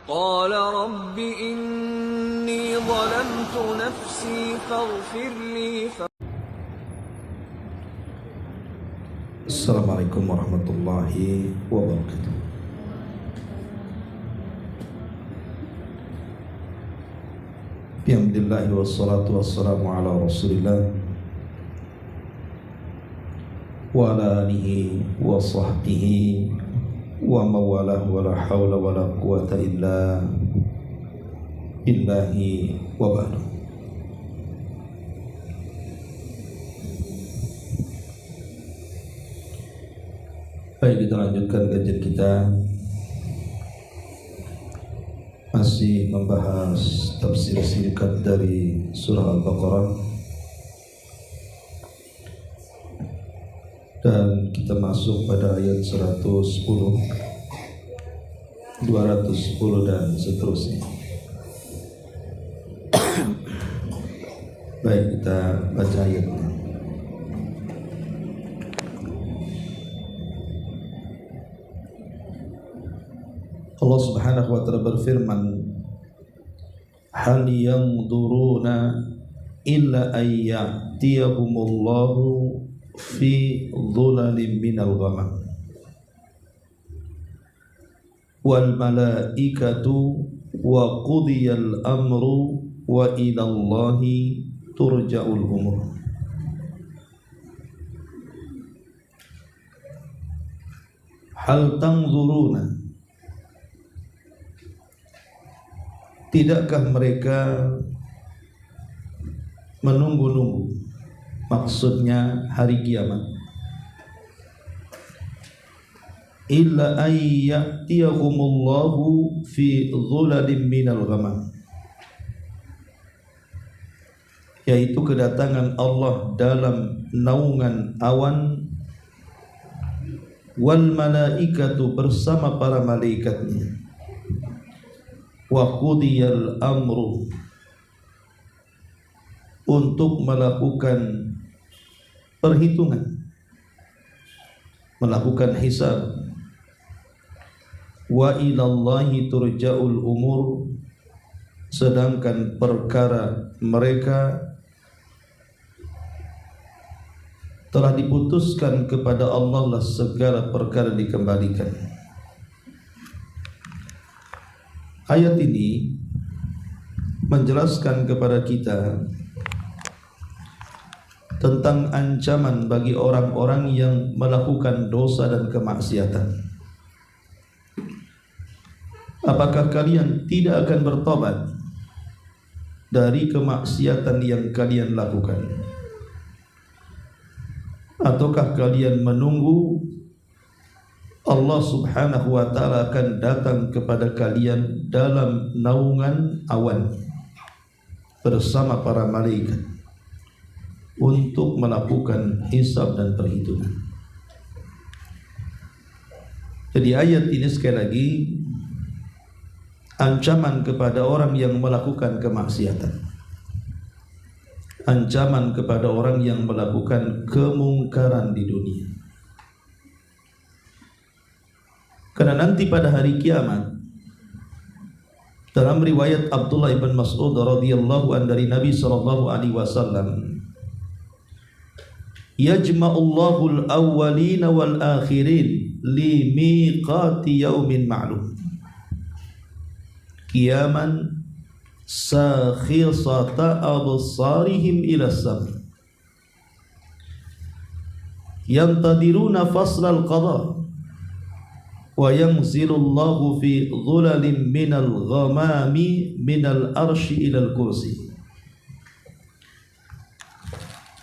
قال رب إني ظلمت نفسي فاغفر لي. Assalamualaikum warahmatullahi wabarakatuh. Bismillah wassalatu wassalamu ala rasulillah wa ala alihi wa sahbihi wa mawalah wa la hawla wa la quwata illa billahi wa ba'du. Baik, kita lanjutkan kajian kita, masih membahas tafsir singkat dari surah Al-Baqarah, dan kita masuk pada ayat 110, 210 dan seterusnya. Baik, kita baca ayatnya. Allah Subhanahu wa ta'ala berfirman, hal yanzuruna illa ayyatiyahumullahu fi dhulalin minal ghamam wal malaikatu wa qudiyal amru wa ilallahi turja'ul umur. Hal tanzuruna, tidakkah mereka menunggu-nunggu, maksudnya hari kiamat, illa ayyatiyahumullahu fi dhulalin minal ghamam, yaitu kedatangan Allah dalam naungan awan, wal malaikatu bersama para malaikatnya, wa qudiyal amru untuk melakukan perhitungan, melakukan hisab, wa ilallahi turja'ul umur, sedangkan perkara mereka telah diputuskan kepada Allah lah segala perkara dikembalikan. Ayat ini menjelaskan kepada kita tentang ancaman bagi orang-orang yang melakukan dosa dan kemaksiatan. Apakah kalian tidak akan bertobat dari kemaksiatan yang kalian lakukan? Ataukah kalian menunggu Allah Subhanahu wa ta'ala akan datang kepada kalian dalam naungan awan bersama para malaikat untuk melakukan hisab dan perhitungan? Jadi ayat ini sekali lagi ancaman kepada orang yang melakukan kemaksiatan, ancaman kepada orang yang melakukan kemungkaran di dunia. Karena nanti pada hari kiamat, dalam riwayat Abdullah ibn Mas'ud radhiyallahu an dari Nabi sallallahu alaihi wasallam, yajma'ullahu al-awwalina wal akhirin li miqati yaumin ma'lum, qiyaman sakhisata absarihim ila as-sam, yantadiruna faslal qada wa yanzilullahu fi dhulalin minal ghamami minal arsy ilal kursi.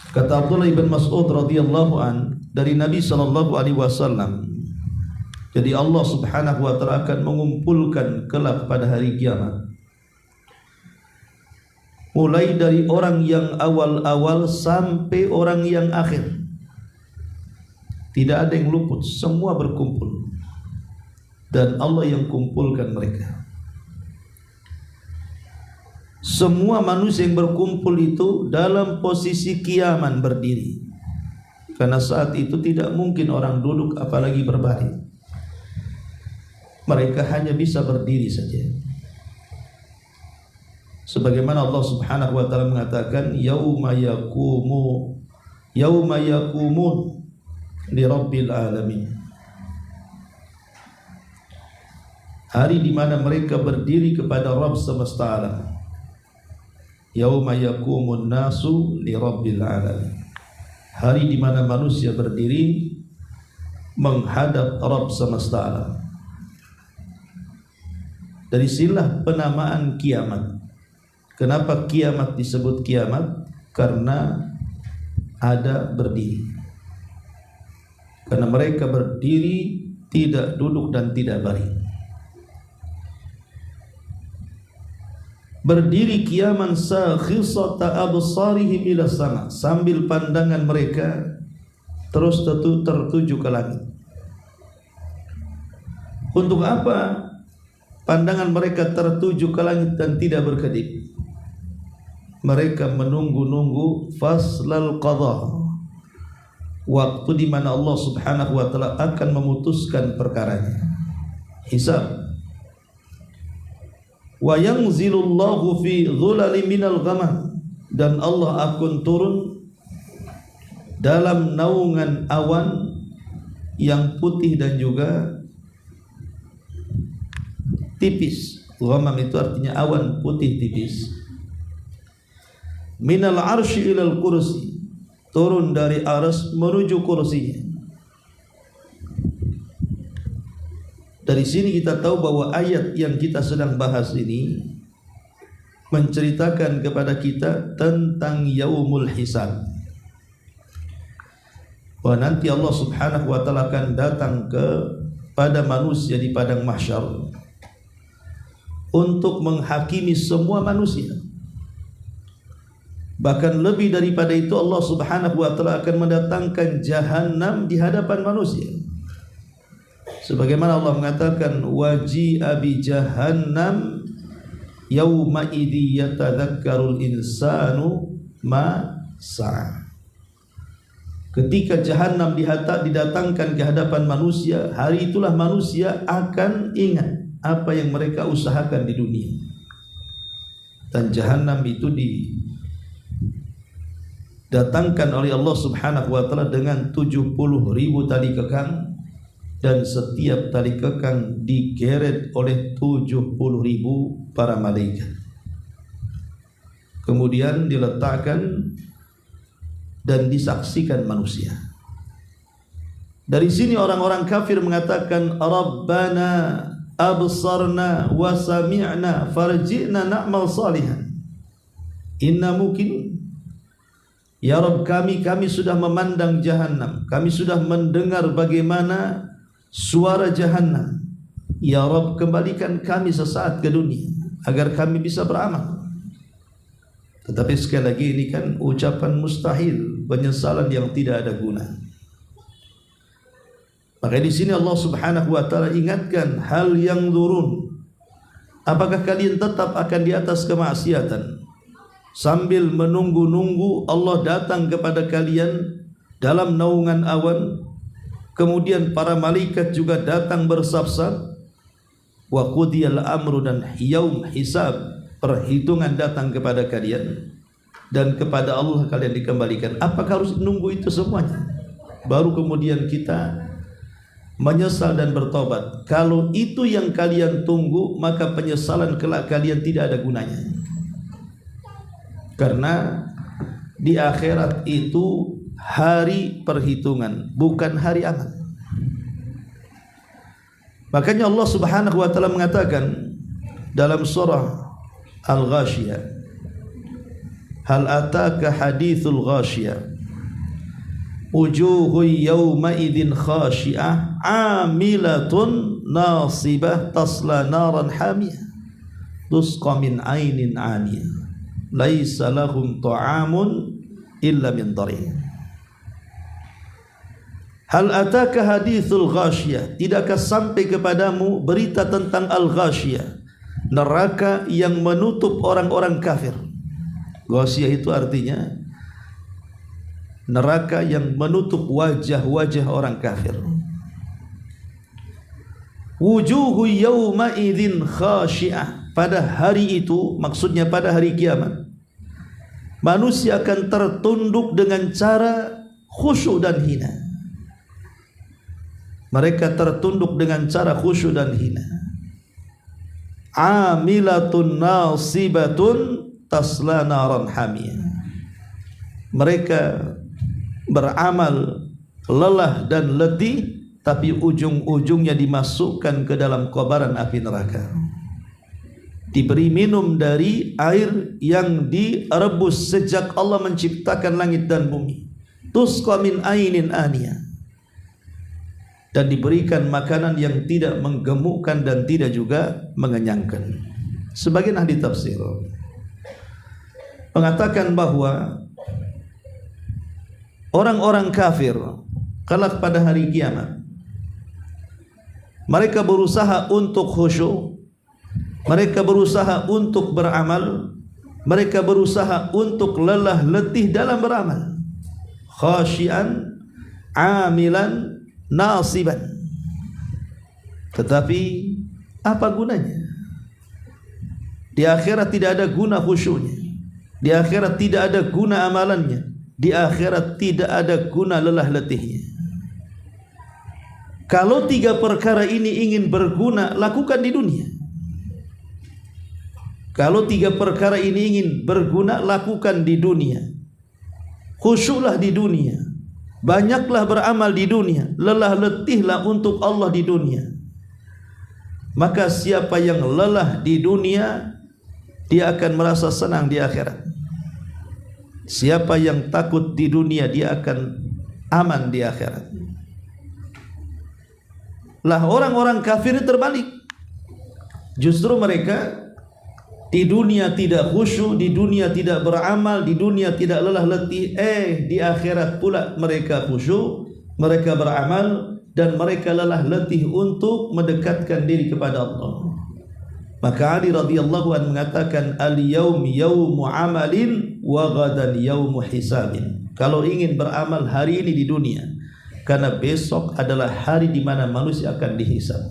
Kata Abdullah ibn Mas'ud radhiyallahu an dari Nabi sallallahu alaihi wasallam, jadi Allah Subhanahu wa ta'ala akan mengumpulkan kelak pada hari kiamat, mulai dari orang yang awal-awal sampai orang yang akhir. Tidak ada yang luput, semua berkumpul, dan Allah yang kumpulkan mereka. Semua manusia yang berkumpul itu dalam posisi kiaman berdiri, karena saat itu tidak mungkin orang duduk apalagi berbaring. Mereka hanya bisa berdiri saja. Sebagaimana Allah Subhanahu wa taala mengatakan yauma yaqumun li rabbil alamin. Hari di mana mereka berdiri kepada Rabb semesta alam. Yauma yaqumun nasu li rabbil alamin. Hari di mana manusia berdiri menghadap Rabb semesta alam. Dari sinilah penamaan kiamat. Kenapa kiamat disebut kiamat? Karena ada berdiri. Karena mereka berdiri, tidak duduk dan tidak baring. Berdiri kiaman sakhisata absarihim ila sama, sambil pandangan mereka terus tertuju ke langit. Untuk apa pandangan mereka tertuju ke langit dan tidak berkedip? Mereka menunggu-nunggu faslal qadha, waktu di mana Allah Subhanahu wa taala akan memutuskan perkaranya, hisab. Wa yanzilullahu fi dhulali minal ghamam, dan Allah akan turun dalam naungan awan yang putih dan juga tipis. Ghamam itu artinya awan putih tipis. Minal arsy ilal kursi, turun dari arsy menuju kursinya. Dari sini kita tahu bahwa ayat yang kita sedang bahas ini menceritakan kepada kita tentang yaumul hisab. Bahwa nanti Allah Subhanahu wa taala akan datang kepada manusia di padang mahsyar untuk menghakimi semua manusia. Bahkan lebih daripada itu, Allah Subhanahu wa taala akan mendatangkan jahanam di hadapan manusia. Sebagaimana Allah mengatakan waji'a bi jahannam yauma idzi yatadzakkarul insanu ma sa'a. Ketika jahanam didatangkan ke hadapan manusia, hari itulah manusia akan ingat apa yang mereka usahakan di dunia. Dan jahanam itu datangkan oleh Allah Subhanahu wa taala dengan 70.000 tali kekang, dan setiap tali kekang digeret oleh 70.000 para malaikat. Kemudian diletakkan dan disaksikan manusia. Dari sini orang-orang kafir mengatakan Rabbana absarna wa sami'na farji'na na'mal salihan inna muqinun. Ya Rabb kami sudah memandang jahanam, kami sudah mendengar bagaimana suara jahanam. Ya Rabb kembalikan kami sesaat ke dunia agar kami bisa beramal. Tetapi sekali lagi ini kan ucapan mustahil, penyesalan yang tidak ada guna. Maka di sini Allah Subhanahu wa taala ingatkan hal yang durun. Apakah kalian tetap akan di atas kemaksiatan sambil menunggu-nunggu Allah datang kepada kalian dalam naungan awan, kemudian para malaikat juga datang bersab-sab, wa qudiyal amru, dan yaum hisab, perhitungan datang kepada kalian, dan kepada Allah kalian dikembalikan. Apakah harus menunggu itu semuanya baru kemudian kita menyesal dan bertobat? Kalau itu yang kalian tunggu, maka penyesalan kelak kalian tidak ada gunanya. Karena di akhirat itu hari perhitungan, bukan hari amal. Makanya Allah Subhanahu wa taala mengatakan dalam surah Al-Ghashiyah, hal ataka hadithul ghashiyah wujuhu yawma idzin khashi'ah amilatun nasibah tasla naran hamiyah tusqa min ainin aniyah laisa lahum ta'amun illa min dari'. Hal ataka hadithul ghashiyah, tidakkah sampai kepadamu berita tentang al-ghashiyah, neraka yang menutup orang-orang kafir. Ghashiyah itu artinya neraka yang menutup wajah-wajah orang kafir. Wujuhu yawma idzin khashi'ah, pada hari itu, maksudnya pada hari kiamat, manusia akan tertunduk dengan cara khusyuk dan hina. Mereka tertunduk dengan cara khusyuk dan hina. Amilatun nasibatun tasla naran hamiyah. Mereka beramal lelah dan letih, tapi ujung-ujungnya dimasukkan ke dalam kobaran api neraka. Diberi minum dari air yang direbus sejak Allah menciptakan langit dan bumi. Tusqa min ainin aniyah. Dan diberikan makanan yang tidak menggemukkan dan tidak juga mengenyangkan. Sebagian ahli tafsir mengatakan bahwa orang-orang kafir kelak pada hari kiamat, mereka berusaha untuk khusyuk, mereka berusaha untuk beramal, mereka berusaha untuk lelah letih dalam beramal. Khasyian, amilan, nasiban. Tetapi apa gunanya? Di akhirat tidak ada guna khusyuknya. Di akhirat tidak ada guna amalannya. Di akhirat tidak ada guna lelah letihnya. Kalau tiga perkara ini ingin berguna, lakukan di dunia. Kalau tiga perkara ini ingin berguna, lakukan di dunia. Khusyuklah di dunia. Banyaklah beramal di dunia, lelah letihlah untuk Allah di dunia. Maka siapa yang lelah di dunia, dia akan merasa senang di akhirat. Siapa yang takut di dunia, dia akan aman di akhirat. Lah orang-orang kafir terbalik. Justru mereka di dunia tidak khusyuk, di dunia tidak beramal, di dunia tidak lelah letih. Di akhirat pula mereka khusyuk, mereka beramal, dan mereka lelah letih untuk mendekatkan diri kepada Allah. Maka Ali radhiyallahu anhu mengatakan, al-yaum yaumu amalin wa ghadan yaumu hisabin. Kalau ingin beramal hari ini di dunia, karena besok adalah hari di mana manusia akan dihisab.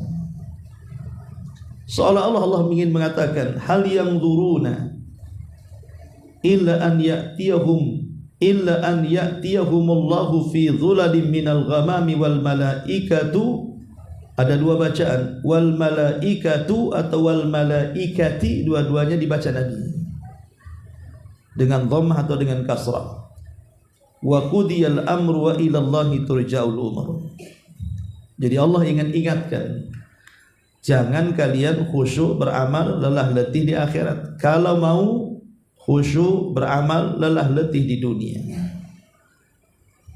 Seolah-olah Allah ingin mengatakan, hal yang duruna illa an ya'tiyahumullahu fi dhulalin minal ghamami wal malaikatu. Ada dua bacaan, wal malaikatu atau wal malaikati, dua-duanya dibaca Nabi dengan dhammah atau dengan kasrah. Wa qudiyal amru wa ila Allahi turja'ul umur. Jadi Allah ingin ingatkan, jangan kalian khusyuk beramal lelah letih di akhirat. Kalau mau khusyuk beramal lelah letih di dunia.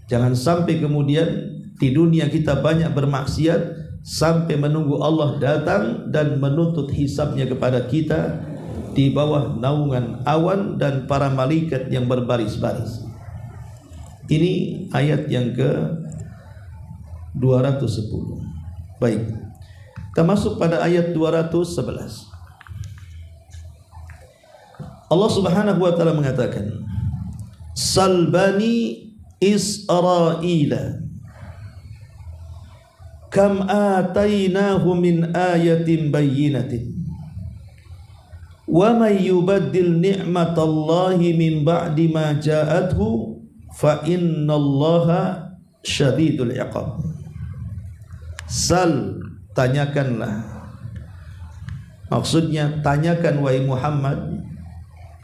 Jangan sampai kemudian di dunia kita banyak bermaksiat sampai menunggu Allah datang dan menuntut hisabnya kepada kita di bawah naungan awan dan para malaikat yang berbaris-baris. Ini ayat yang ke 210. Baik, kita masuk pada ayat 211. Allah Subhanahu wa taala mengatakan, Salbani Israila kam atainahu min ayatin bayyinatin wa may yubaddil ni'matallahi min ba'di ma ja'athu fa innallaha syadidul iqab. Sal, tanyakanlah, maksudnya tanyakan wahai Muhammad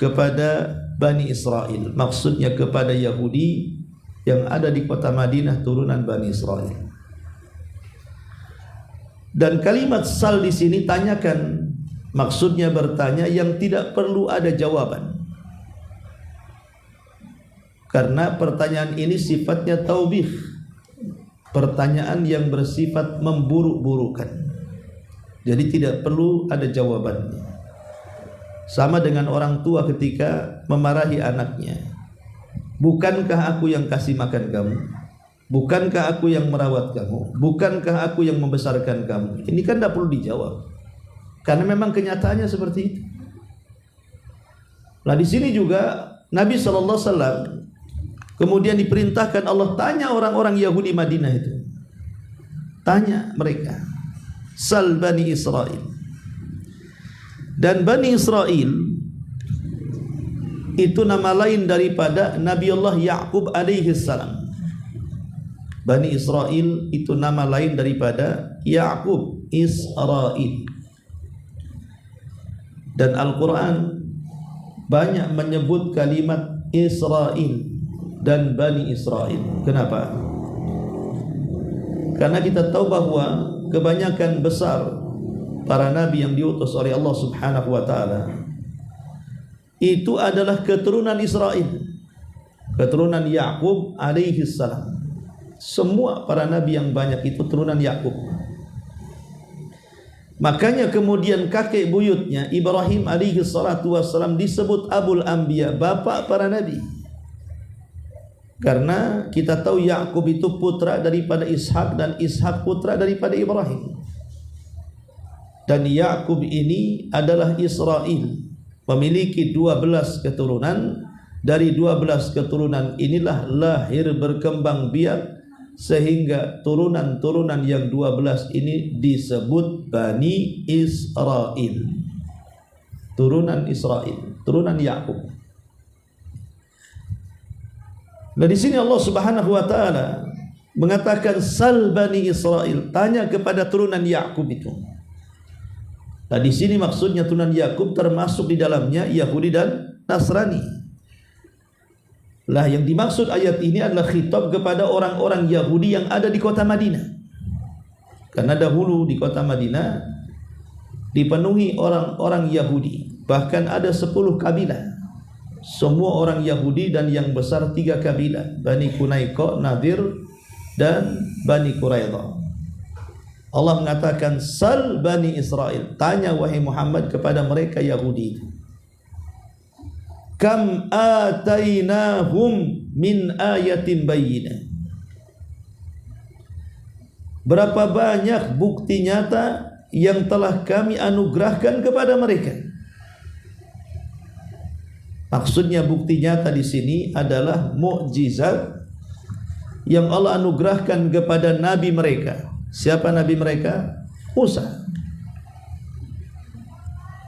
kepada Bani Israel, maksudnya kepada Yahudi yang ada di kota Madinah turunan Bani Israel. Dan kalimat sal di sini tanyakan, maksudnya bertanya yang tidak perlu ada jawaban. Karena pertanyaan ini sifatnya taubih, pertanyaan yang bersifat memburuk-burukan. Jadi tidak perlu ada jawabannya. Sama dengan orang tua ketika memarahi anaknya, bukankah aku yang kasih makan kamu? Bukankah aku yang merawat kamu? Bukankah aku yang membesarkan kamu? Ini kan tidak perlu dijawab, karena memang kenyataannya seperti itu. Nah di sini juga Nabi SAW kemudian diperintahkan Allah tanya orang-orang Yahudi Madinah itu, tanya mereka, Sal Bani Israel. Dan Bani Israel itu nama lain daripada Nabi Allah Ya'qub alaihi salam. Bani Israel itu nama lain daripada Ya'qub, Israel. Dan Al-Quran banyak menyebut kalimat Israel dan Bani Israel. Kenapa? Karena kita tahu bahwa kebanyakan besar para nabi yang diutus oleh Allah Subhanahu wa taala itu adalah keturunan Israel, keturunan Ya'qub alaihi salam. Semua para nabi yang banyak itu turunan Ya'qub. Makanya kemudian kakek buyutnya Ibrahim alaihi salatu wassalam disebut Abul Anbiya, bapak para nabi. Karena kita tahu Ya'qub itu putra daripada Ishak dan Ishak putra daripada Ibrahim. Dan Ya'qub ini adalah Israel, memiliki 12 keturunan. Dari 12 keturunan inilah lahir berkembang biak sehingga turunan-turunan yang 12 ini disebut Bani Israel. Turunan Israel, turunan Ya'qub. Nah, di sini Allah Subhanahu wa taala mengatakan sal Bani Israel, tanya kepada turunan Ya'qub itu. Nah, di sini maksudnya turunan Ya'qub termasuk di dalamnya Yahudi dan Nasrani. Lah, yang dimaksud ayat ini adalah khitab kepada orang-orang Yahudi yang ada di kota Madinah. Karena dahulu di kota Madinah dipenuhi orang-orang Yahudi, bahkan ada 10 kabilah. Semua orang Yahudi dan yang besar 3 kabilah, Bani Qunaiqa, Nadir dan Bani Quraidah. Allah mengatakan sal Bani Israel, tanya wahai Muhammad kepada mereka Yahudi, kam atainahum min ayatin bayyinah, berapa banyak bukti nyata yang telah kami anugerahkan kepada mereka. Maksudnya bukti nyata di sini adalah mukjizat yang Allah anugerahkan kepada nabi mereka. Siapa nabi mereka? Musa.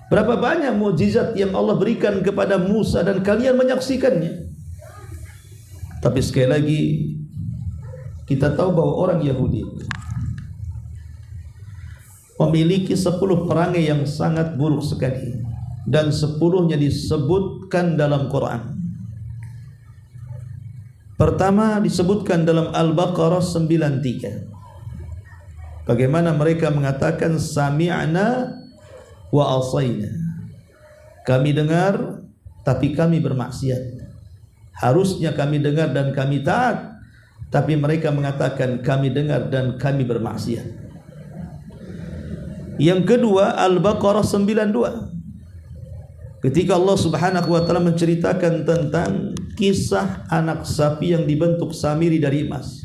Berapa banyak mukjizat yang Allah berikan kepada Musa dan kalian menyaksikannya. Tapi sekali lagi kita tahu bahwa orang Yahudi memiliki 10 perangai yang sangat buruk sekali. Dan 10-nya disebutkan dalam Quran. Pertama disebutkan dalam Al-Baqarah 93. Bagaimana mereka mengatakan sami'na wa asayna. Kami dengar tapi kami bermaksiat. Harusnya kami dengar dan kami taat, tapi mereka mengatakan kami dengar dan kami bermaksiat. Yang kedua Al-Baqarah 92. Ketika Allah Subhanahu wa taala menceritakan tentang kisah anak sapi yang dibentuk samiri dari emas.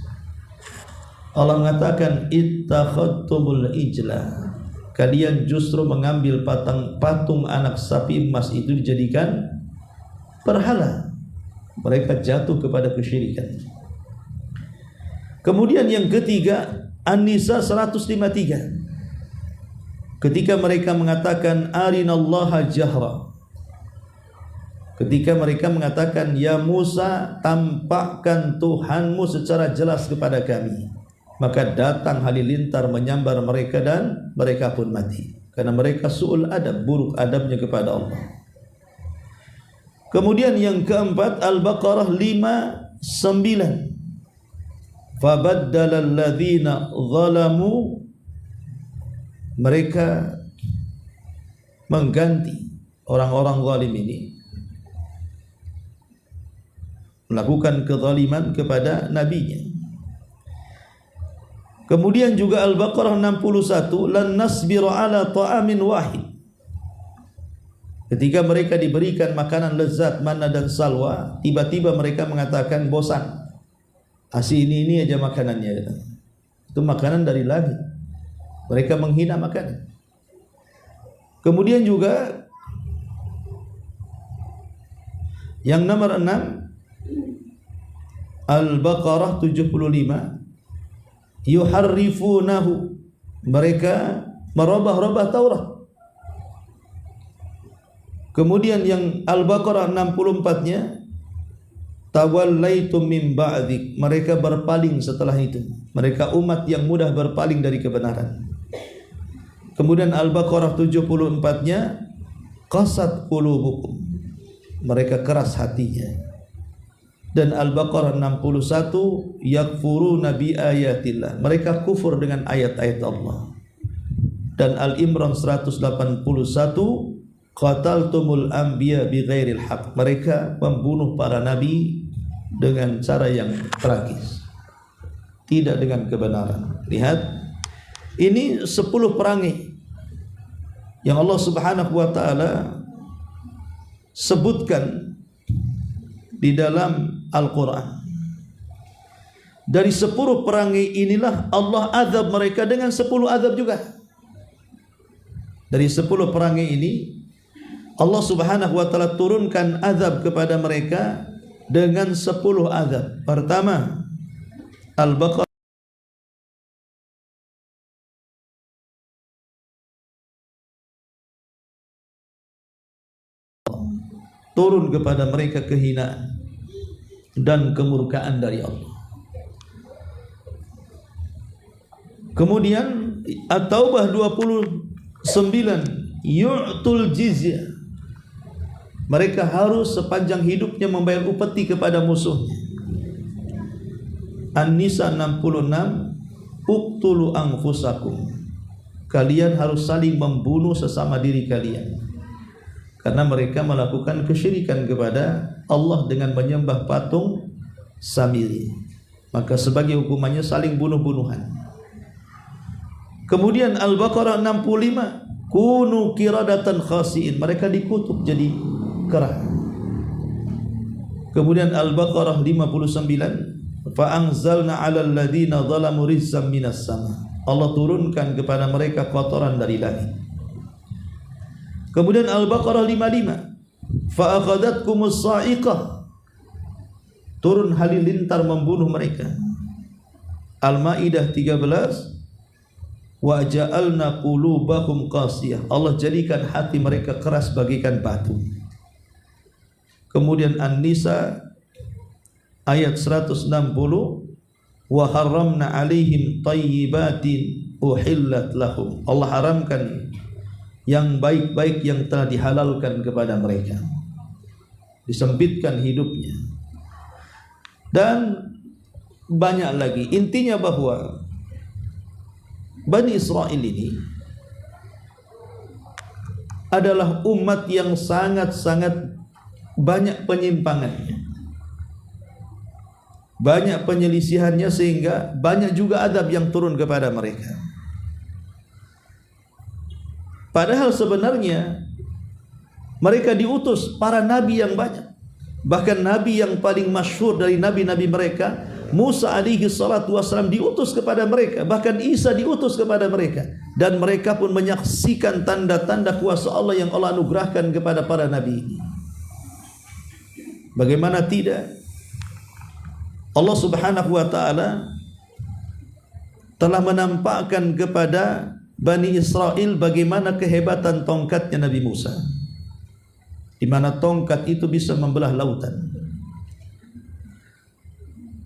Allah mengatakan ittakhadtumul ijla, kalian justru mengambil patung anak sapi emas itu dijadikan berhala. Mereka jatuh kepada kesyirikan. Kemudian yang ketiga An-Nisa 153. Ketika mereka mengatakan arinallaha jahra, ketika mereka mengatakan ya Musa, tampakkan Tuhanmu secara jelas kepada kami, maka datang halilintar menyambar mereka dan mereka pun mati karena mereka su'ul adab, buruk adabnya kepada Allah. Kemudian yang keempat Al-Baqarah 59. Fabaddala alladhina zalamu, mereka mengganti orang-orang zalim ini melakukan kezaliman kepada nabinya. Kemudian juga Al-Baqarah 61, lan nasbiru ala ta'amin wahid. Ketika mereka diberikan makanan lezat manna dan salwa, tiba-tiba mereka mengatakan bosan. Ini aja makanannya. Itu makanan dari langit. Mereka menghina makanan. Kemudian juga yang nomor 6 Al-Baqarah 75, yuharrifunahu, mereka merubah-rubah Taurat. Kemudian yang Al-Baqarah 64-nya, tawallaitum min ba'dik, mereka berpaling setelah itu. Mereka umat yang mudah berpaling dari kebenaran. Kemudian Al-Baqarah 74-nya, qasat qulubukum, mereka keras hatinya. Dan Al-Baqarah 61, yakfuruna bi ayatillah, mereka kufur dengan ayat-ayat Allah. Dan Al-Imran 181, qataltumul anbiya bighairil haq, mereka membunuh para nabi dengan cara yang tragis, tidak dengan kebenaran. Lihat, ini 10 perangai yang Allah Subhanahu wa taala sebutkan di dalam Al-Qur'an. Dari 10 perangai inilah Allah azab mereka dengan 10 azab juga. Dari 10 perangai ini Allah Subhanahu wa taala turunkan azab kepada mereka dengan 10 azab. Pertama, Al-Baqarah turun kepada mereka kehinaan dan kemurkaan dari Allah. Kemudian At-Taubah 29, yu'tul jizyah, mereka harus sepanjang hidupnya membayar upeti kepada musuhnya. An-Nisa 66, uqtulu anfusakum, kalian harus saling membunuh sesama diri kalian, karena mereka melakukan kesyirikan kepada Allah dengan menyembah patung Samiri. Maka sebagai hukumannya saling bunuh-bunuhan. Kemudian Al-Baqarah 65, kunu kiradatan khasiin, mereka dikutuk jadi kera. Kemudian Al-Baqarah 59, fa anzalna 'alal ladzina zalamu rizqan minas sama, Allah turunkan kepada mereka kotoran dari langit. Kemudian Al-Baqarah 55, fa akhadhatkumus sa'iqah, turun halilintar membunuh mereka. Al-Maidah 13, wa ja'alna qulubahum qasiyah, Allah jadikan hati mereka keras bagaikan batu. Kemudian An-Nisa ayat 160, wa haramna alaihim thayyibatin uhillat lahum, Allah haramkan yang baik-baik yang telah dihalalkan kepada mereka, disempitkan hidupnya. Dan banyak lagi. Intinya bahwa Bani Israel ini adalah umat yang sangat-sangat banyak penyimpangannya, banyak penyelisihannya, sehingga banyak juga adab yang turun kepada mereka. Padahal sebenarnya mereka diutus para nabi yang banyak. Bahkan nabi yang paling masyhur dari nabi-nabi mereka, Musa alaihi salatu wassalam, diutus kepada mereka. Bahkan Isa diutus kepada mereka. Dan mereka pun menyaksikan tanda-tanda kuasa Allah yang Allah anugerahkan kepada para nabi ini. Bagaimana tidak? Allah Subhanahu wa taala telah menampakkan kepada Bani Israel bagaimana kehebatan tongkatnya Nabi Musa, di mana tongkat itu bisa membelah lautan.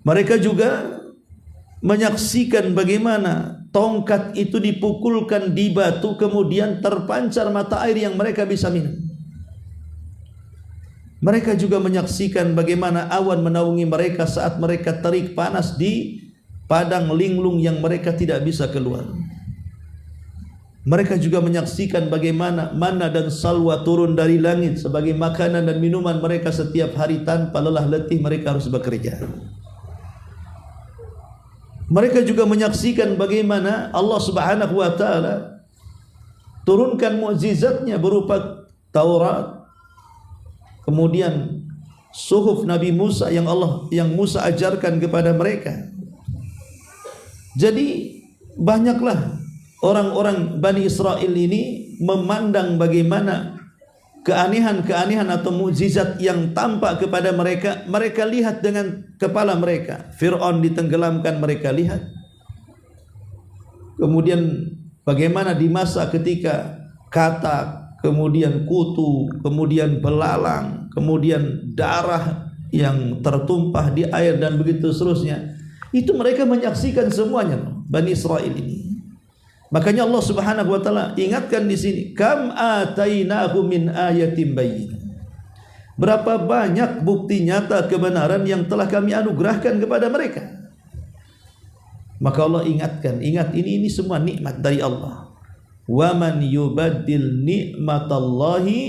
Mereka juga menyaksikan bagaimana tongkat itu dipukulkan di batu, kemudian terpancar mata air yang mereka bisa minum. Mereka juga menyaksikan bagaimana awan menaungi mereka saat mereka terik panas di padang linglung yang mereka tidak bisa keluar. Mereka juga menyaksikan bagaimana manna dan salwa turun dari langit sebagai makanan dan minuman mereka setiap hari tanpa lelah letih mereka harus bekerja. Mereka juga menyaksikan bagaimana Allah Subhanahu wa taala turunkan mukjizatnya berupa Taurat, kemudian suhuf Nabi Musa yang Musa ajarkan kepada mereka. Jadi banyaklah orang-orang Bani Israel ini memandang bagaimana keanehan-keanehan atau mukjizat yang tampak kepada mereka, mereka lihat dengan kepala mereka. Fir'aun ditenggelamkan, mereka lihat. Kemudian bagaimana di masa ketika katak, kemudian kutu, kemudian belalang, kemudian darah yang tertumpah di air dan begitu seterusnya. Itu mereka menyaksikan semuanya, Bani Israel ini. Makanya Allah Subhanahu wa taala ingatkan di sini, kam atainahu min ayatin bayyinah. Berapa banyak bukti nyata kebenaran yang telah kami anugerahkan kepada mereka. Maka Allah ingatkan, ingat ini semua nikmat dari Allah. Wa man yubaddil nikmatallahi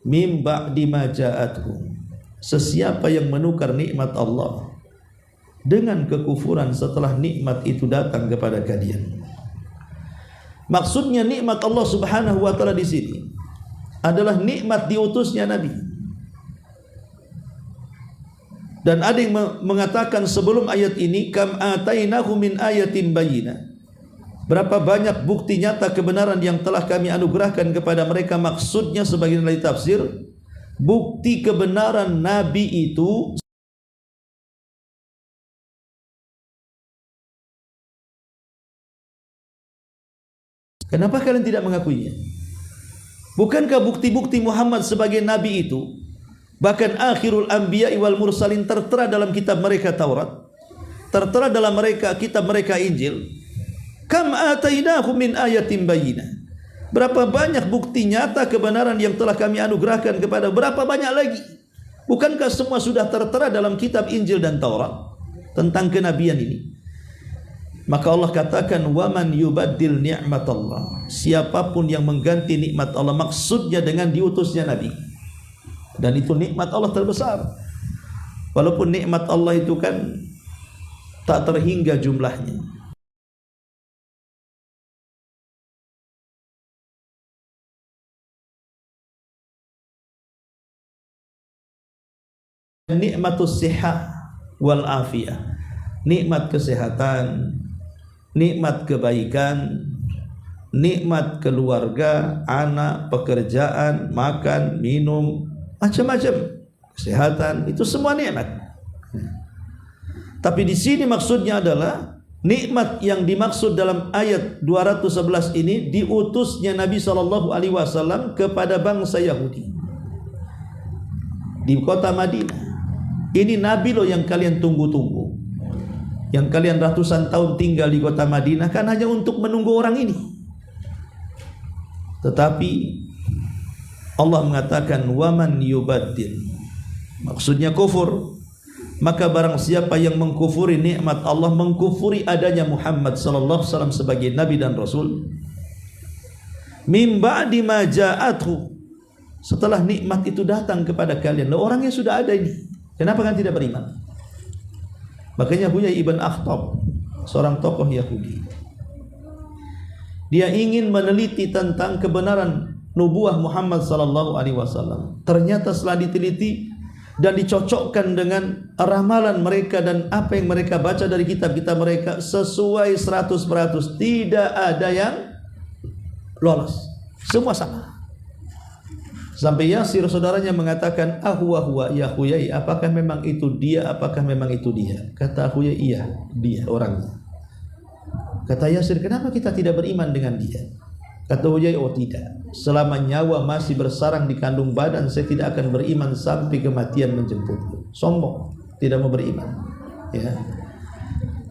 mim ba'di ma ja'athu. Sesiapa yang menukar nikmat Allah dengan kekufuran setelah nikmat itu datang kepada kalian. Maksudnya nikmat Allah Subhanahu wa taala di sini adalah nikmat diutusnya Nabi. Dan ada yang mengatakan sebelum ayat ini, kam atainahu min ayatin bayyinah. Berapa banyak bukti nyata kebenaran yang telah kami anugerahkan kepada mereka. Maksudnya sebagian dari tafsir, bukti kebenaran Nabi itu kenapa kalian tidak mengakuinya? Bukankah bukti-bukti Muhammad sebagai Nabi itu, bahkan akhirul anbiya wal mursalin, tertera dalam kitab mereka Taurat, tertera dalam kitab mereka Injil. Kam atainahu min ayatin bayyinah. Berapa banyak bukti nyata kebenaran yang telah kami anugerahkan kepada, berapa banyak lagi? Bukankah semua sudah tertera dalam kitab Injil dan Taurat tentang kenabian ini? Maka Allah katakan, waman yubaddil ni'matallah. Siapapun yang mengganti nikmat Allah, maksudnya dengan diutusnya Nabi. Dan itu nikmat Allah terbesar. Walaupun nikmat Allah itu kan tak terhingga jumlahnya. Nikmatus sihah wal afiyah. Nikmat kesehatan, nikmat kebaikan, nikmat keluarga, anak, pekerjaan, makan, minum, macam-macam, kesehatan, itu semua nikmat. Tapi di sini maksudnya adalah nikmat yang dimaksud dalam ayat 211 ini, diutusnya Nabi SAW kepada bangsa Yahudi di kota Madinah. Ini Nabi loh yang kalian tunggu-tunggu, yang kalian ratusan tahun tinggal di kota Madinah kan hanya untuk menunggu orang ini. Tetapi Allah mengatakan waman yubaddil, maksudnya kufur. Maka barang siapa yang mengkufuri nikmat Allah, mengkufuri adanya Muhammad sallallahu alaihi wasallam sebagai nabi dan rasul, mim ba'di ma ja'athu, setelah nikmat itu datang kepada kalian. Loh, orangnya sudah ada ini, kenapa kan tidak beriman? Makanya Huyai ibn Akhtab, seorang tokoh Yahudi, dia ingin meneliti tentang kebenaran nubuah Muhammad sallallahu alaihi wasallam. Ternyata setelah diteliti dan dicocokkan dengan ramalan mereka dan apa yang mereka baca dari kitab-kitab mereka, sesuai 100%, tidak ada yang lolos, semua sama. Sampai Yasir saudaranya mengatakan, huwa ya Huyai, apakah memang itu dia, apakah memang itu dia? Kata Huyai, iya dia orangnya. Kata Yasir, kenapa kita tidak beriman dengan dia? Kata Huyai, oh tidak, selama nyawa masih bersarang di kandung badan, saya tidak akan beriman sampai kematian menjemputku. Sombong, tidak mau beriman. Ya.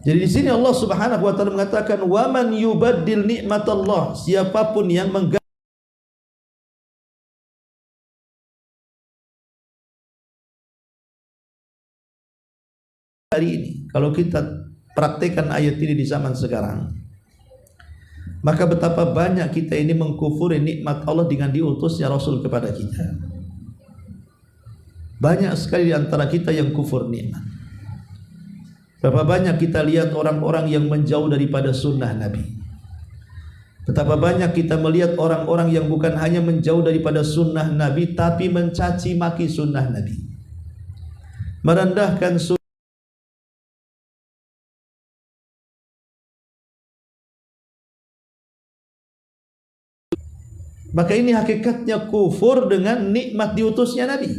Jadi di sini Allah Subhanahu wa taala mengatakan, waman yubaddil nikmatallah, siapapun yang hari ini, kalau kita praktekkan ayat ini di zaman sekarang, maka betapa banyak kita ini mengkufuri nikmat Allah dengan diutusnya Rasul kepada kita. Banyak sekali di antara kita yang kufur nikmat. Berapa banyak kita lihat orang-orang yang menjauh daripada sunnah Nabi. Betapa banyak kita melihat orang-orang yang bukan hanya menjauh daripada sunnah Nabi, tapi mencaci maki sunnah Nabi, merendahkan sunnah. Maka ini hakikatnya kufur dengan nikmat diutusnya Nabi.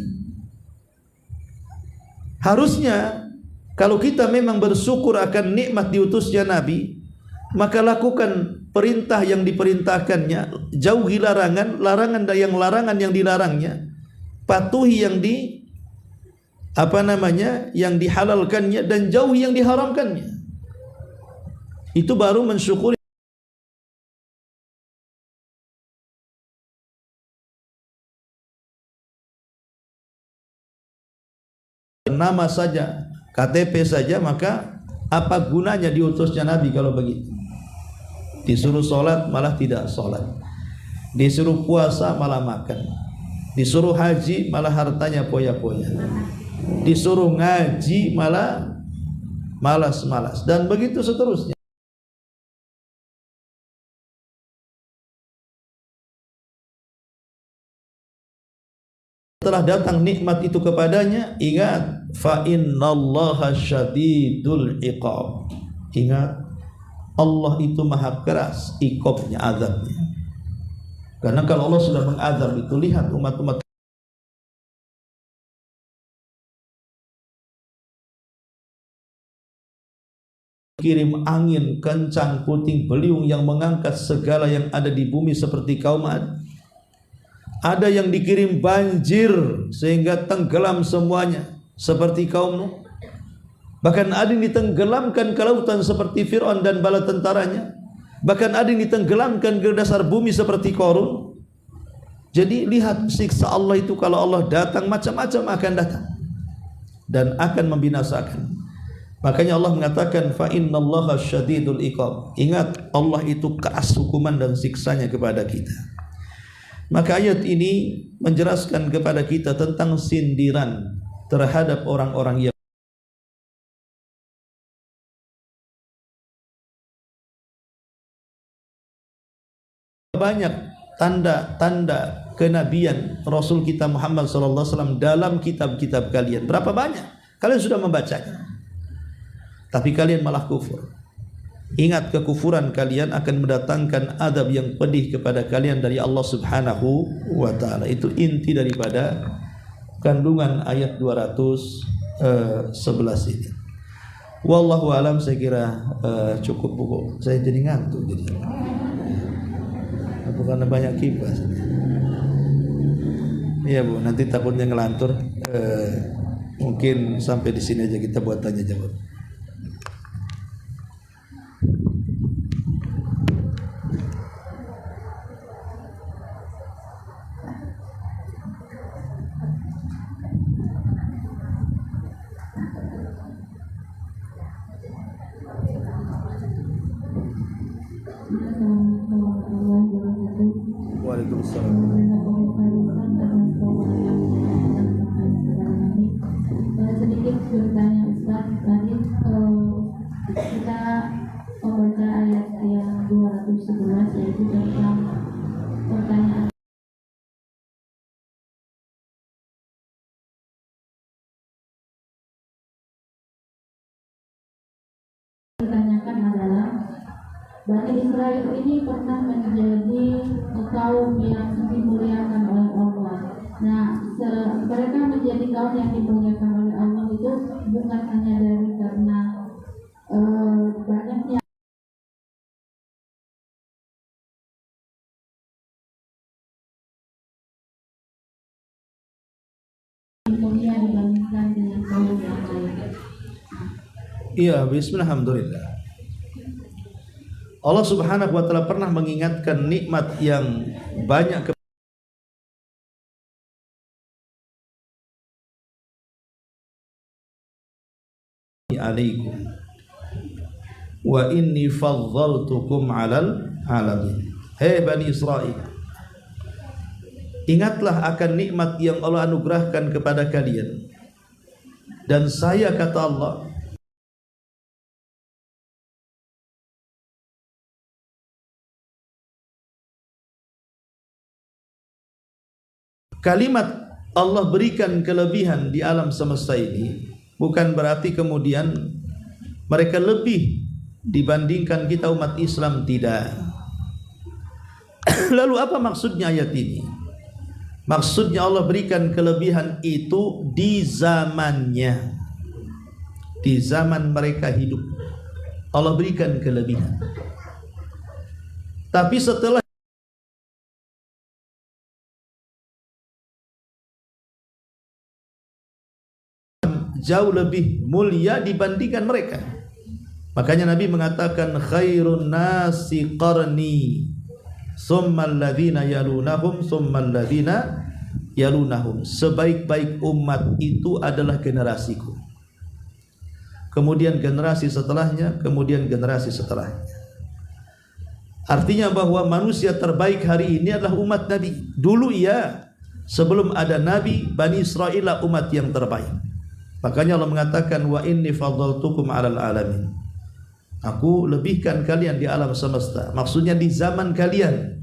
Harusnya kalau kita memang bersyukur akan nikmat diutusnya Nabi, maka lakukan perintah yang diperintahkannya, jauhi larangan, larangan yang dilarangnya, patuhi yang yang dihalalkannya dan jauhi yang diharamkannya. Itu baru mensyukuri. Nama saja, KTP saja, maka apa gunanya diutusnya Nabi kalau begitu? Disuruh sholat malah tidak sholat, disuruh puasa malah makan, disuruh haji malah hartanya poya-poya, disuruh ngaji malah malas-malas, dan begitu seterusnya. Setelah datang nikmat itu kepadanya, ingat, fa innallaha syadidul iqab. Ingat, Allah itu maha keras iqabnya, azabnya. Karena kalau Allah sudah mengazab itu, lihat umat-umat kirim angin kencang, puting beliung yang mengangkat segala yang ada di bumi seperti kaum Ad. Ada yang dikirim banjir sehingga tenggelam semuanya seperti kaum Nuh. Bahkan ada yang ditenggelamkan ke lautan seperti Fir'aun dan bala tentaranya. Bahkan ada yang ditenggelamkan ke dasar bumi seperti Qarun. Jadi lihat siksa Allah itu, kalau Allah datang macam-macam akan datang dan akan membinasakan. Makanya Allah mengatakan fa innallaha syadidul iqab. Ingat, Allah itu keras hukuman dan siksanya kepada kita. Maka ayat ini menjelaskan kepada kita tentang sindiran terhadap orang-orang yang banyak tanda-tanda kenabian Rasul kita Muhammad SAW dalam kitab-kitab kalian. Berapa banyak? Kalian sudah membacanya, tapi kalian malah kufur. Ingat, kekufuran kalian akan mendatangkan adab yang pedih kepada kalian dari Allah Subhanahu wa ta'ala. Itu inti daripada kandungan ayat 211 ini. Wallahu alam, saya kira cukup buku. Saya jadi ngantuk jadi. Apa karena banyak kipas? Iya Bu, nanti takutnya ngelantur. Mungkin sampai di sini aja kita buat tanya jawab. Waalaikumsalam. Sedikit bertanya Ustaz, tadi kita membaca ayat yang 211, yaitu tentang pertanyaan ditanyakan adalah Bani Israel ini pernah menjadi kaum yang dimuliakan oleh Allah. Nah, mereka menjadi kaum yang dimuliakan oleh Allah itu bukan hanya dari karena banyaknya dunia dibandingkan dengan kaum yang lain. Iya, bismillahirrahmanirrahim. Allah Subhanahu wa ta'ala pernah mengingatkan nikmat yang banyak alaikum wa inni faddaltukum 'alal 'alamin. Hei Bani Israel, ingatlah akan nikmat yang Allah anugerahkan kepada kalian, dan saya, kata Allah, kalimat Allah berikan kelebihan di alam semesta ini bukan berarti kemudian mereka lebih dibandingkan kita umat Islam, tidak. Lalu apa maksudnya ayat ini? Maksudnya Allah berikan kelebihan itu di zamannya, di zaman mereka hidup. Allah berikan kelebihan. Tapi setelah jauh lebih mulia dibandingkan mereka. Makanya Nabi mengatakan khairun nasi qarni tsummal ladzina yalunahum tsummal ladzina yalunahum. Sebaik-baik umat itu adalah generasiku, kemudian generasi setelahnya, kemudian generasi setelahnya. Artinya bahwa manusia terbaik hari ini adalah umat Nabi. Dulu iya, sebelum ada Nabi, Bani Israel umat yang terbaik. Makanya Allah mengatakan wa inni faddaltukum 'alal alamin. Aku lebihkan kalian di alam semesta. Maksudnya di zaman kalian,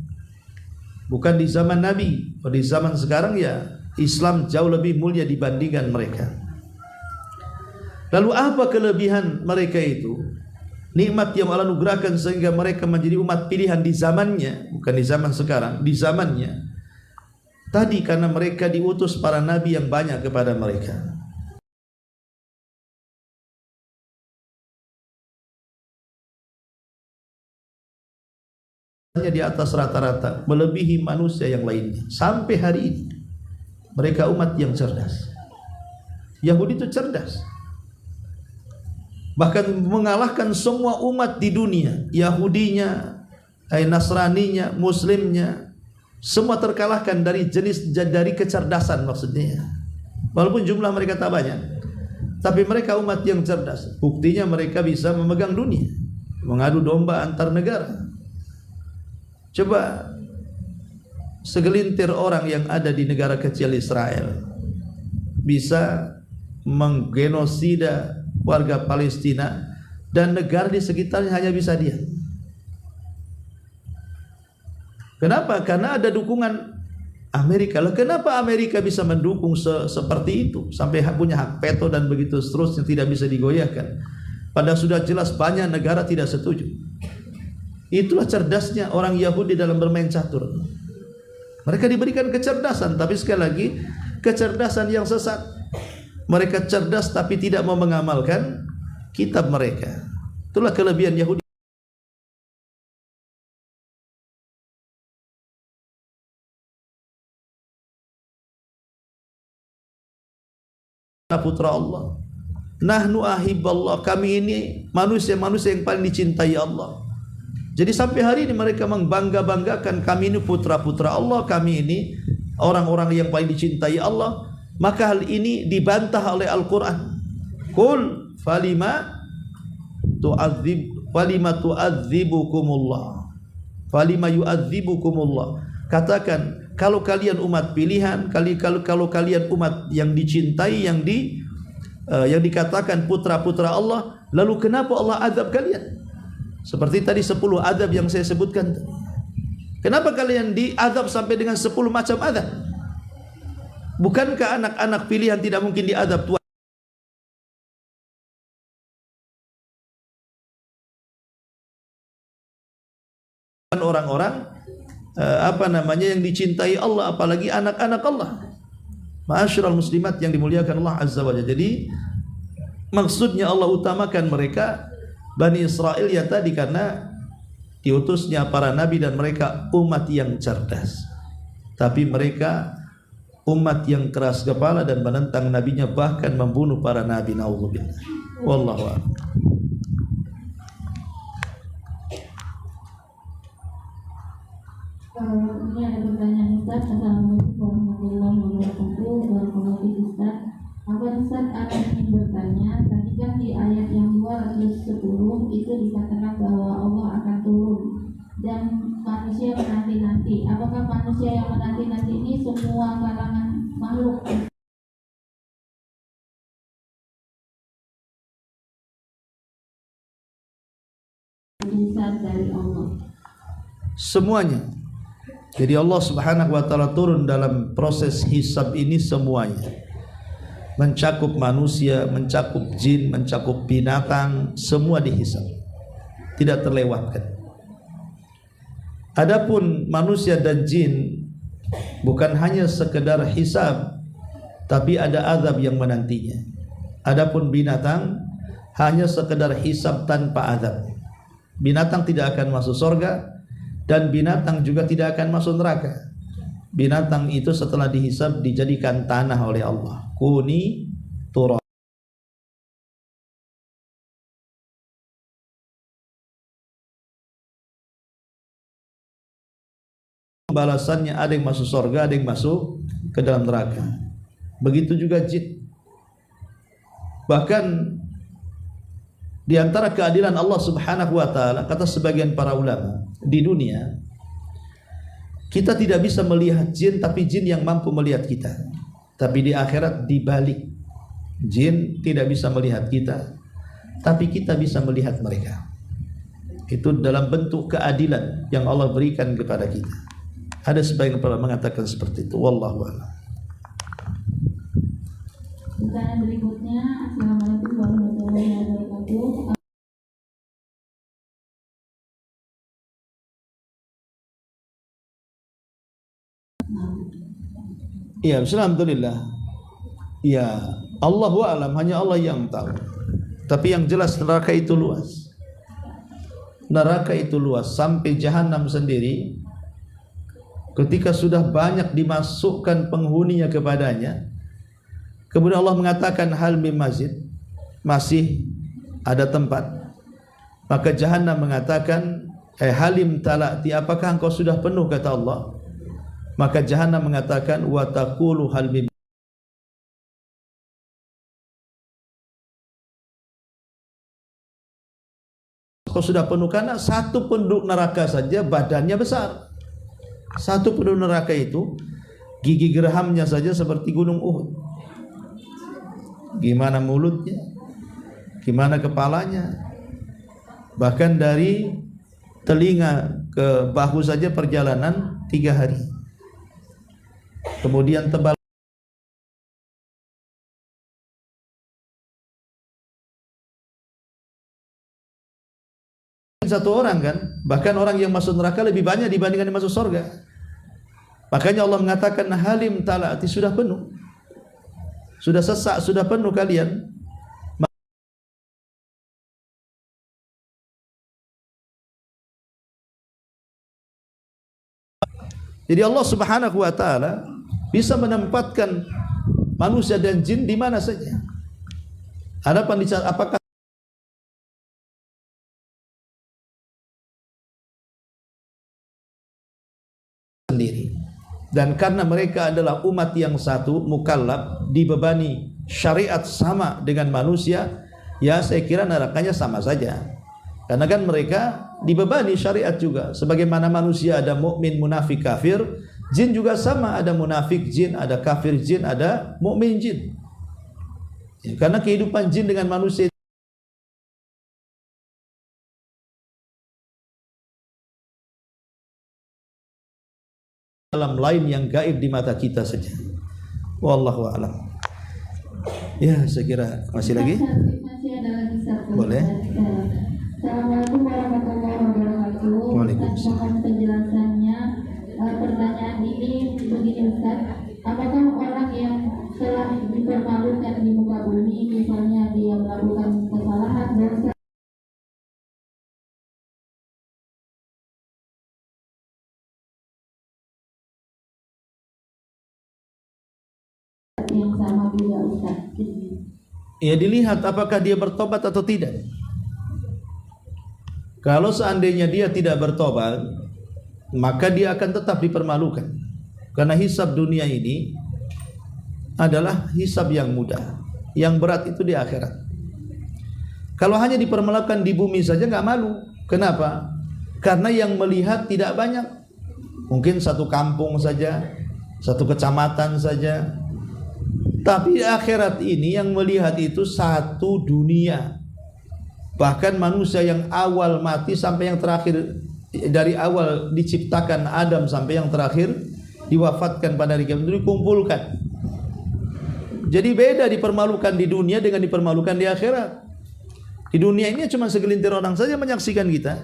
bukan di zaman Nabi. Di zaman sekarang ya Islam jauh lebih mulia dibandingkan mereka. Lalu apa kelebihan mereka itu? Nikmat yang Allah anugerahkan sehingga mereka menjadi umat pilihan di zamannya, bukan di zaman sekarang, di zamannya. Tadi karena mereka diutus para nabi yang banyak kepada mereka. Di atas rata-rata, melebihi manusia yang lainnya. Sampai hari ini mereka umat yang cerdas. Yahudi itu cerdas, bahkan mengalahkan semua umat di dunia. Yahudinya, Nasraninya, Muslimnya, semua terkalahkan dari kecerdasan maksudnya. Walaupun jumlah mereka tak banyak, tapi mereka umat yang cerdas. Buktinya mereka bisa memegang dunia, mengadu domba antar negara. Coba segelintir orang yang ada di negara kecil Israel bisa menggenosida warga Palestina dan negara di sekitarnya hanya bisa dia. Kenapa? Karena ada dukungan Amerika. Lah kenapa Amerika bisa mendukung seperti itu sampai punya hak veto dan begitu seterusnya, tidak bisa digoyahkan? Padahal sudah jelas banyak negara tidak setuju. Itulah cerdasnya orang Yahudi dalam bermain catur. Mereka diberikan kecerdasan, tapi sekali lagi kecerdasan yang sesat. Mereka cerdas tapi tidak mau mengamalkan kitab mereka. Itulah kelebihan Yahudi. Putra Allah. Nahnu ahibballah, kami ini manusia-manusia yang paling dicintai Allah. Jadi sampai hari ini mereka membangga-banggakan kami ini putra-putra Allah, kami ini orang-orang yang paling dicintai Allah. Maka hal ini dibantah oleh Al-Quran. Qul falima tu'adzibukumullah, falima yu'adzibukumullah. Katakan, kalau kalian umat pilihan, kalau kalian umat yang dicintai, yang dikatakan putra-putra Allah, lalu kenapa Allah azab kalian? Seperti tadi 10 azab yang saya sebutkan. Kenapa kalian diazab sampai dengan 10 macam azab? Bukankah anak-anak pilihan tidak mungkin diazab Tuhan? Orang-orang yang dicintai Allah, apalagi anak-anak Allah. Ma'asyiral muslimat yang dimuliakan Allah Azza wa Jalla. Jadi maksudnya Allah utamakan mereka Bani Israel ya tadi karena diutusnya para nabi dan mereka umat yang cerdas. Tapi mereka umat yang keras kepala dan menentang nabinya, bahkan membunuh para nabi. Naudzubillah. Wallahu a'lam. Ini ada pertanyaan Ustaz. Assalamualaikum warahmatullahi wabarakatuh. Warahmatullahi Ustaz. Ustaz, aku ingin bertanya, tadi kan di ayat yang 210 itu dikatakan bahwa Allah akan turun dan manusia menanti-nanti. Apakah manusia yang menanti-nanti ini semua kalangan makhluk? Dari Allah. Semuanya. Jadi Allah Subhanahu wa taala turun dalam proses hisab ini semuanya. Mencakup manusia, mencakup jin, mencakup binatang, semua dihisab. Tidak terlewatkan. Adapun manusia dan jin bukan hanya sekedar hisab, tapi ada azab yang menantinya. Adapun binatang hanya sekedar hisab tanpa azab. Binatang tidak akan masuk surga, Dan binatang juga tidak akan masuk neraka. Binatang itu setelah dihisab dijadikan tanah oleh Allah. Kuni turab. Balasannya ada yang masuk surga, ada yang masuk ke dalam neraka. Begitu juga jin. Bahkan di antara keadilan Allah Subhanahu wa taala, kata sebagian para ulama, di dunia kita tidak bisa melihat jin, tapi jin yang mampu melihat kita. Tapi di akhirat dibalik, jin tidak bisa melihat kita, tapi kita bisa melihat mereka. Itu dalam bentuk keadilan yang Allah berikan kepada kita. Ada sebagian para mengatakan seperti itu. Wallahu a'lam. Pertanyaan berikutnya, Assalamualaikum warahmatullahi wabarakatuh. Ya, alhamdulillah. Ya, Allahu a'lam, hanya Allah yang tahu. Tapi yang jelas neraka itu luas. Neraka itu luas sampai jahanam sendiri. Ketika sudah banyak dimasukkan penghuninya kepadanya, kemudian Allah mengatakan hal min mazid, masih ada tempat. Maka jahanam mengatakan, halim talati, apakah engkau sudah penuh, kata Allah. Maka jahanam mengatakan, wa taqulu hal min, engkau sudah penuh. Karena satu penduduk neraka saja badannya besar. Satu penduduk neraka itu gigi gerahamnya saja seperti gunung Uhud. Gimana mulutnya, gimana kepalanya, bahkan dari telinga ke bahu saja perjalanan 3 hari. Kemudian tebal satu orang kan, bahkan orang yang masuk neraka lebih banyak dibandingkan yang masuk surga. Makanya Allah mengatakan halim talati, sudah penuh, sudah sesak, sudah penuh kalian. Jadi Allah Subhanahu wa taala bisa menempatkan manusia dan jin di mana saja. Adapun apakah sendiri, dan karena mereka adalah umat yang satu, mukallaf, dibebani syariat sama dengan manusia, ya saya kira nerakanya sama saja. Karena kan mereka dibebani syariat juga. Sebagaimana manusia ada mukmin, munafik, kafir, jin juga sama, ada munafik jin, ada kafir jin, ada mukmin jin. Ya, karena kehidupan jin dengan manusia alam lain yang gaib di mata kita saja. Wallahu a'lam. Ya, saya kira masih lagi. Masih ada lagi satu. Boleh. Assalamualaikum warahmatullahi wabarakatuh. Waalaikumsalam. Mohon penjelasannya. Pertanyaan ini begini Ustaz, apakah orang yang telah dipermalukan di muka bumi, misalnya dia melakukan kesalahan, dosa yang sama juga Ustaz? Ya, dilihat apakah dia bertobat atau tidak. Kalau seandainya dia tidak bertobat, maka dia akan tetap dipermalukan. Karena hisab dunia ini adalah hisab yang mudah. Yang berat itu di akhirat. Kalau hanya dipermalukan di bumi saja nggak malu. Kenapa? Karena yang melihat tidak banyak. Mungkin satu kampung saja, satu kecamatan saja. Tapi di akhirat ini yang melihat itu satu dunia. Bahkan manusia yang awal mati sampai yang terakhir, dari awal diciptakan Adam sampai yang terakhir diwafatkan pada hari kiamat itu dikumpulkan. Jadi beda dipermalukan di dunia dengan dipermalukan di akhirat. Di dunia ini cuma segelintir orang saja menyaksikan kita.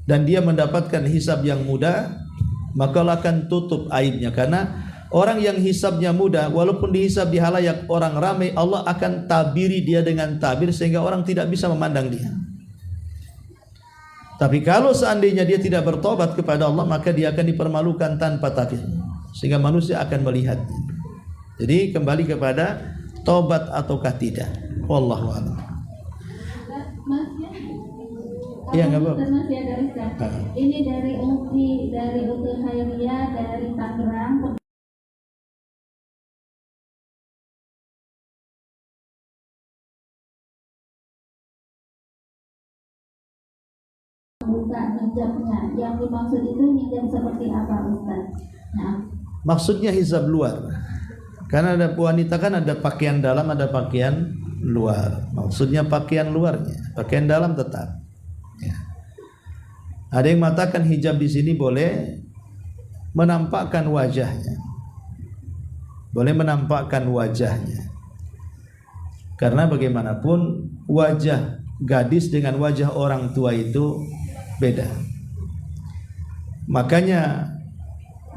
Dan dia mendapatkan hisab yang mudah, maka akan tutup aibnya. Karena Orang yang hisabnya mudah, walaupun dihisab di halayak orang ramai, Allah akan tabiri dia dengan tabir sehingga orang tidak bisa memandang dia. Tapi kalau seandainya dia tidak bertobat kepada Allah, maka dia akan dipermalukan tanpa tabir, sehingga manusia akan melihat. Jadi kembali kepada tobat ataukah tidak. Wallahu a'lam. Iya, nggak apa-apa. Ini dari Uti Khairia dari Tangerang. Buka hijabnya, yang dimaksud itu hijab seperti apa, Ustaz? Nah. Maksudnya hijab luar. Karena ada wanita kan ada pakaian dalam, ada pakaian luar. Maksudnya pakaian luarnya, pakaian dalam tetap. Ya. Ada yang mengatakan hijab di sini boleh menampakkan wajahnya, boleh menampakkan wajahnya. Karena bagaimanapun wajah gadis dengan wajah orang tua itu beda. Makanya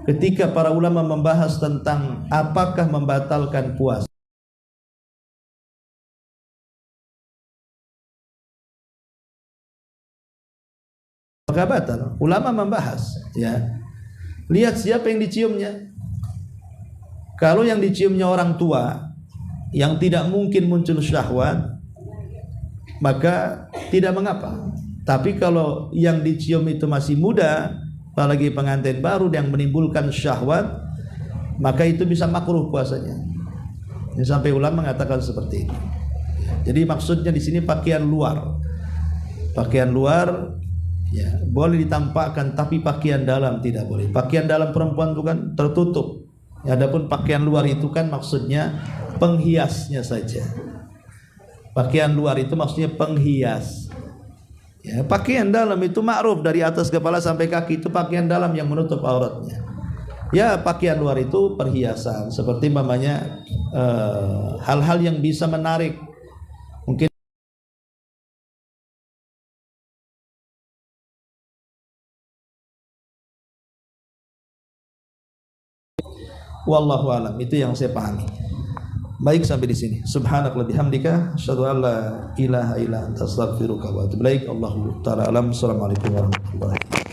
ketika para ulama membahas tentang apakah membatalkan puasa, maka batal. Ulama membahas, ya, lihat siapa yang diciumnya. Kalau yang diciumnya orang tua yang tidak mungkin muncul syahwat, maka tidak mengapa. Tapi kalau yang dicium itu masih muda, apalagi pengantin baru yang menimbulkan syahwat, maka itu bisa makruh puasanya. Ini sampai ulama mengatakan seperti itu. Jadi maksudnya di sini pakaian luar. Pakaian luar ya boleh ditampakkan, tapi pakaian dalam tidak boleh. Pakaian dalam perempuan itu kan tertutup. Ya, adapun pakaian luar itu kan maksudnya penghiasnya saja. Pakaian luar itu maksudnya penghias. Ya, pakaian dalam itu ma'ruf, dari atas kepala sampai kaki itu pakaian dalam yang menutup auratnya. Ya, pakaian luar itu perhiasan, seperti mamanya hal-hal yang bisa menarik. Mungkin wallahu alam, itu yang saya pahami. Baik, sampai di sini. Subhanakallahumma bihamdika asyhadu an la ilaha illa anta astaghfiruka wa atubu ilaik. Allahu ta'ala alam. Assalamualaikum warahmatullahi wabarakatuh.